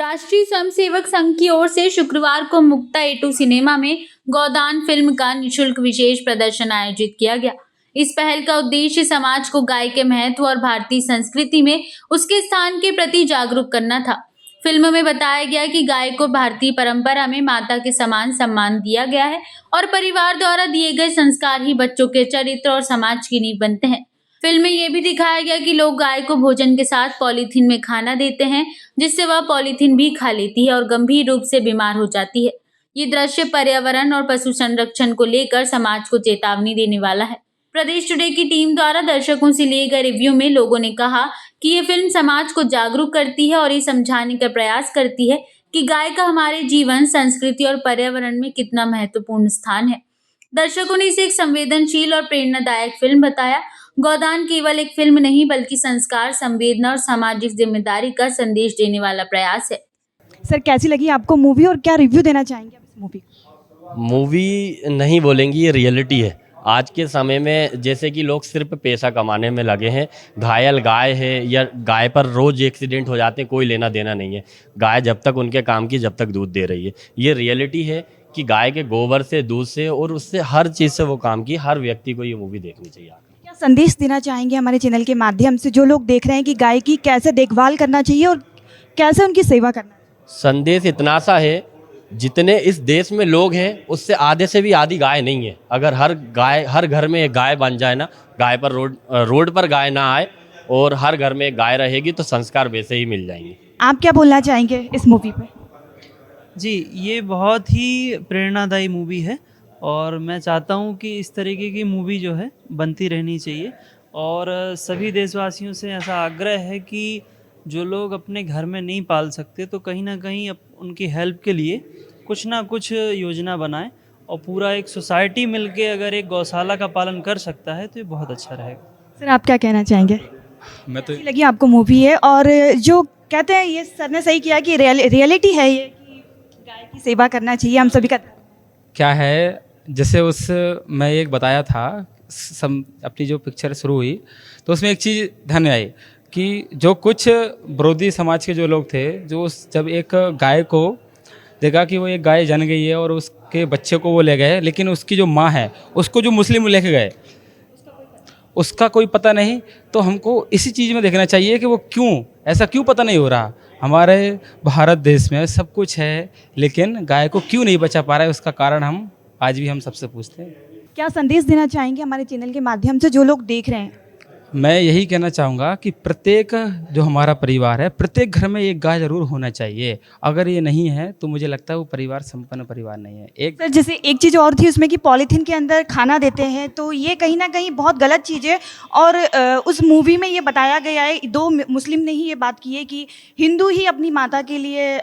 राष्ट्रीय स्वयंसेवक संघ की ओर से शुक्रवार को मुक्ता A2 सिनेमा में गोदान फिल्म का निःशुल्क विशेष प्रदर्शन आयोजित किया गया। इस पहल का उद्देश्य समाज को गाय के महत्व और भारतीय संस्कृति में उसके स्थान के प्रति जागरूक करना था। फिल्म में बताया गया कि गाय को भारतीय परंपरा में माता के समान सम्मान दिया गया है और परिवार द्वारा दिए गए संस्कार ही बच्चों के चरित्र और समाज की नींव बनते हैं। फिल्म में ये भी दिखाया गया कि लोग गाय को भोजन के साथ पॉलीथीन में खाना देते हैं, जिससे वह पॉलीथीन भी खा लेती है और गंभीर रूप से बीमार हो जाती है। ये दृश्य पर्यावरण और पशु संरक्षण को लेकर समाज को चेतावनी देने वाला है। प्रदेश टुडे की टीम द्वारा दर्शकों से लिए गए रिव्यू में लोगों ने कहा कि ये फिल्म समाज को जागरूक करती है और ये समझाने का प्रयास करती है कि गाय का हमारे जीवन, संस्कृति और पर्यावरण में कितना महत्वपूर्ण स्थान है। दर्शकों ने इसे एक संवेदनशील और प्रेरणादायक फिल्म बताया। गोदान केवल एक फिल्म नहीं बल्कि संस्कार, संवेदना और सामाजिक जिम्मेदारी का संदेश देने वाला प्रयास है। सर, कैसी लगी आपको मूवी और क्या रिव्यू देना चाहेंगे आप इस मूवी को? मूवी नहीं बोलेंगे, ये रियलिटी है। आज के समय में जैसे कि लोग सिर्फ पैसा कमाने में लगे हैं, घायल गाय है या गाय पर रोज़ एक्सीडेंट हो जाते हैं, कोई लेना देना नहीं है। गाय जब तक उनके काम की, जब तक दूध दे रही है, ये रियलिटी है कि गाय के गोबर से, दूध से और उससे हर चीज़ से वो काम की। हर व्यक्ति को ये मूवी देखनी चाहिए। क्या संदेश देना चाहेंगे हमारे चैनल के माध्यम से जो लोग देख रहे हैं कि गाय की कैसे देखभाल करना चाहिए और कैसे उनकी सेवा करना? संदेश इतना सा है, जितने इस देश में लोग हैं उससे आधे से भी आधी गाय नहीं है। अगर हर घर में एक गाय बन जाए ना, गाय पर रोड पर गाय ना आए और हर घर में एक गाय रहेगी तो संस्कार वैसे ही मिल जाएंगे। आप क्या बोलना चाहेंगे इस मूवी पे? जी, ये बहुत ही प्रेरणादायी मूवी है और मैं चाहता हूँ कि इस तरीके की मूवी जो है बनती रहनी चाहिए। और सभी देशवासियों से ऐसा आग्रह है कि जो लोग अपने घर में नहीं पाल सकते तो कहीं ना कहीं उनकी हेल्प के लिए कुछ ना कुछ योजना बनाएं और पूरा एक सोसाइटी मिलके अगर एक गौशाला का पालन कर सकता है तो ये बहुत अच्छा रहेगा। सर, आप क्या कहना चाहेंगे? मैं तो कैसी लगी आपको मूवी है? और जो कहते हैं, ये सर ने सही किया कि रियलिटी है ये कि गाय की सेवा करना चाहिए हम सभी का। क्या है, जैसे मैं एक बताया था अपनी जो पिक्चर शुरू हुई तो उसमें एक चीज़ ध्यान में आई कि जो कुछ विरोधी समाज के जो लोग थे, जो जब एक गाय को देखा कि वो एक गाय जन गई है और उसके बच्चे को वो ले गए, लेकिन उसकी जो माँ है उसको जो मुस्लिम लेके गए, उसका कोई पता नहीं। तो हमको इसी चीज़ में देखना चाहिए कि वो ऐसा क्यों पता नहीं हो रहा। हमारे भारत देश में सब कुछ है लेकिन गाय को क्यों नहीं बचा पा रहा है, उसका कारण हम आज भी सबसे पूछते हैं। क्या संदेश देना चाहेंगे हमारे चैनल के माध्यम से जो लोग देख रहे हैं? मैं यही कहना चाहूँगा कि प्रत्येक जो हमारा परिवार है, प्रत्येक घर में एक गाय जरूर होना चाहिए। अगर ये नहीं है तो मुझे लगता है वो परिवार संपन्न परिवार नहीं है। सर, जैसे एक चीज़ और थी उसमें कि पॉलीथीन के अंदर खाना देते हैं, तो ये कहीं ना कहीं बहुत गलत चीज़ है। और उस मूवी में ये बताया गया है, दो मुस्लिम ने ही ये बात की है कि हिंदू ही अपनी माता के लिए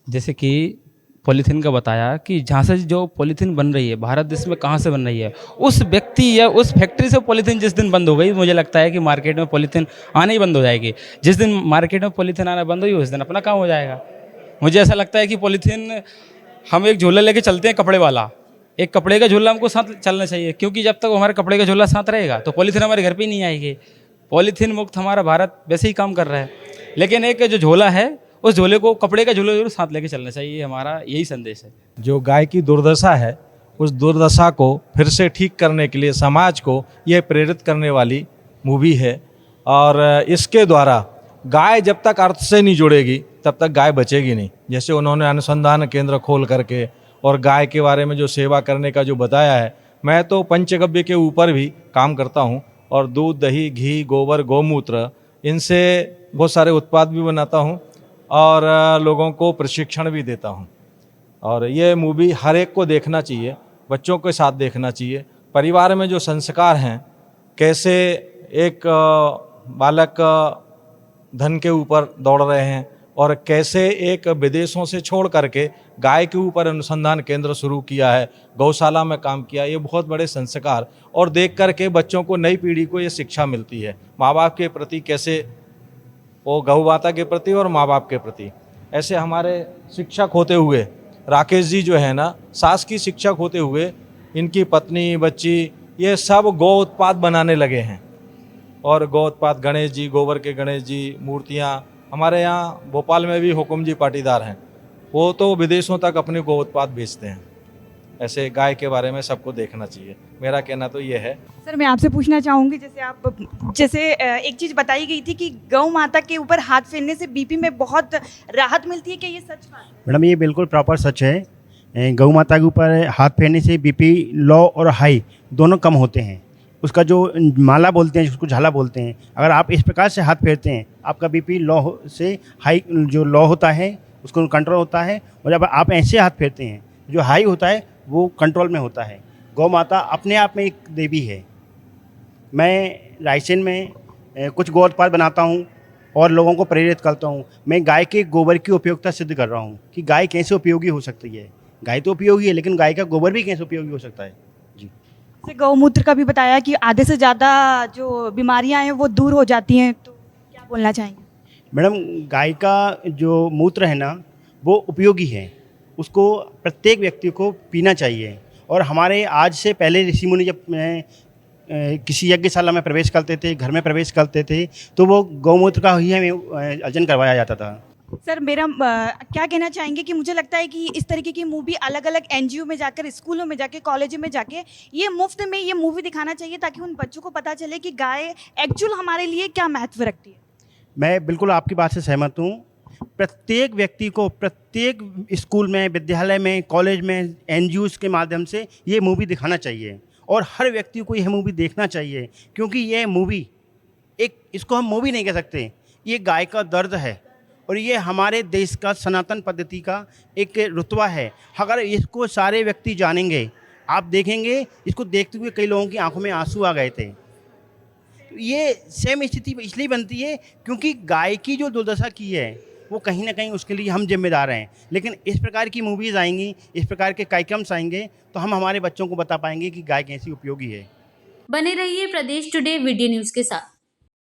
जैसे कि पॉलीथीन का बताया कि जहाँ से जो पॉलीथीन बन रही है भारत देश में कहाँ से बन रही है, उस व्यक्ति या उस फैक्ट्री से पॉलीथीन जिस दिन बंद हो गई, मुझे लगता है कि मार्केट में पॉलीथीन आना ही बंद हो जाएगी। जिस दिन मार्केट में पॉलीथीन आना बंद हुई उस दिन अपना काम हो जाएगा। मुझे ऐसा लगता है कि पॉलीथीन, हम एक झोला लेके चलते हैं कपड़े वाला, एक कपड़े का झोला हमको साथ चलना चाहिए, क्योंकि जब तक हमारे कपड़े का झोला साथ रहेगा तो पॉलीथीन हमारे घर पर ही नहीं आएगी। पॉलीथीन मुक्त हमारा भारत वैसे ही काम कर रहा है, लेकिन एक जो झोला है उस झोले को, कपड़े का झोला जरूर साथ लेके चलना चाहिए। हमारा यही संदेश है। जो गाय की दुर्दशा है उस दुर्दशा को फिर से ठीक करने के लिए समाज को ये प्रेरित करने वाली मूवी है। और इसके द्वारा गाय जब तक अर्थ से नहीं जुड़ेगी तब तक गाय बचेगी नहीं। जैसे उन्होंने अनुसंधान केंद्र खोल करके और गाय के बारे में जो सेवा करने का जो बताया है, मैं तो पंचगव्य के ऊपर भी काम करता हूँ और दूध, दही, घी, गोबर, गौमूत्र, इनसे बहुत सारे उत्पाद भी बनाता हूँ और लोगों को प्रशिक्षण भी देता हूं। और ये मूवी हर एक को देखना चाहिए, बच्चों के साथ देखना चाहिए। परिवार में जो संस्कार हैं, कैसे एक बालक धन के ऊपर दौड़ रहे हैं और कैसे एक विदेशों से छोड़ करके गाय के ऊपर अनुसंधान केंद्र शुरू किया है, गौशाला में काम किया, ये बहुत बड़े संस्कार। और देख करके बच्चों को, नई पीढ़ी को ये शिक्षा मिलती है माँ बाप के प्रति, कैसे वो गौ माता के प्रति और माँ बाप के प्रति। ऐसे हमारे शिक्षक होते हुए राकेश जी जो है ना, सास की शिक्षक होते हुए इनकी पत्नी, बच्ची, ये सब गौ उत्पाद बनाने लगे हैं। और गौ उत्पाद, गणेश जी, गोबर के गणेश जी, मूर्तियाँ हमारे यहाँ भोपाल में भी हुकुम जी पाटीदार हैं, वो तो विदेशों तक अपने गो उत्पाद बेचते हैं। ऐसे गाय के बारे में सबको देखना चाहिए, मेरा कहना तो ये है। सर मैं आपसे पूछना चाहूँगी, जैसे एक चीज़ बताई गई थी कि गौ माता के ऊपर हाथ फेरने से बीपी में बहुत राहत मिलती है, क्या ये सच बात है? मैडम ये बिल्कुल प्रॉपर सच है। गौ माता के ऊपर हाथ फेरने से बीपी लो और हाई दोनों कम होते हैं। उसका जो माला बोलते हैं, उसको झाला बोलते हैं, अगर आप इस प्रकार से हाथ फेरते हैं आपका बीपी लो से हाई जो लो होता है उसको कंट्रोल होता है, और जब आप ऐसे हाथ फेरते हैं जो हाई होता है वो कंट्रोल में होता है। गौ माता अपने आप में एक देवी है। मैं रायसेन में कुछ गौ उत्पाद बनाता हूँ और लोगों को प्रेरित करता हूँ। मैं गाय के गोबर की उपयोगिता सिद्ध कर रहा हूँ कि गाय कैसे उपयोगी हो सकती है। गाय तो उपयोगी है, लेकिन गाय का गोबर भी कैसे उपयोगी हो सकता है। जी, जैसे गौमूत्र का भी बताया कि आधे से ज़्यादा जो बीमारियां हैं वो दूर हो जाती हैं, तो क्या बोलना चाहेंगे? मैडम गाय का जो मूत्र है ना वो उपयोगी है, उसको प्रत्येक व्यक्ति को पीना चाहिए। और हमारे आज से पहले ऋषि मुनि जब किसी यज्ञशाला में प्रवेश करते थे, घर में प्रवेश करते थे, तो वो गौमूत्र का ही हमें अर्जन करवाया जाता था। सर मेरा क्या कहना चाहेंगे कि मुझे लगता है कि इस तरीके की मूवी अलग अलग एनजीओ में जाकर, स्कूलों में जाके, कॉलेजों में जाके ये मुफ्त में ये मूवी दिखाना चाहिए, ताकि उन बच्चों को पता चले कि गाय एक्चुअल हमारे लिए क्या महत्व रखती है। मैं बिल्कुल आपकी बात से सहमत हूँ। प्रत्येक व्यक्ति को प्रत्येक स्कूल में, विद्यालय में, कॉलेज में, एनजीओज़ के माध्यम से ये मूवी दिखाना चाहिए, और हर व्यक्ति को यह मूवी देखना चाहिए, क्योंकि ये मूवी इसको हम मूवी नहीं कह सकते, ये गाय का दर्द है, और ये हमारे देश का सनातन पद्धति का एक रुतबा है। अगर इसको सारे व्यक्ति जानेंगे, आप देखेंगे इसको देखते हुए कई लोगों की आंखों में आंसू आ गए थे। ये सेम स्थिति इसलिए बनती है क्योंकि गाय की जो दुर्दशा की है वो कहीं ना कहीं उसके लिए हम जिम्मेदार हैं। लेकिन इस प्रकार की मूवीज़ आएंगी, इस प्रकार के कार्यक्रम्स आएंगे, तो हम हमारे बच्चों को बता पाएंगे कि गाय कैसी उपयोगी है। बने रहिए प्रदेश टुडे वीडियो न्यूज़ के साथ।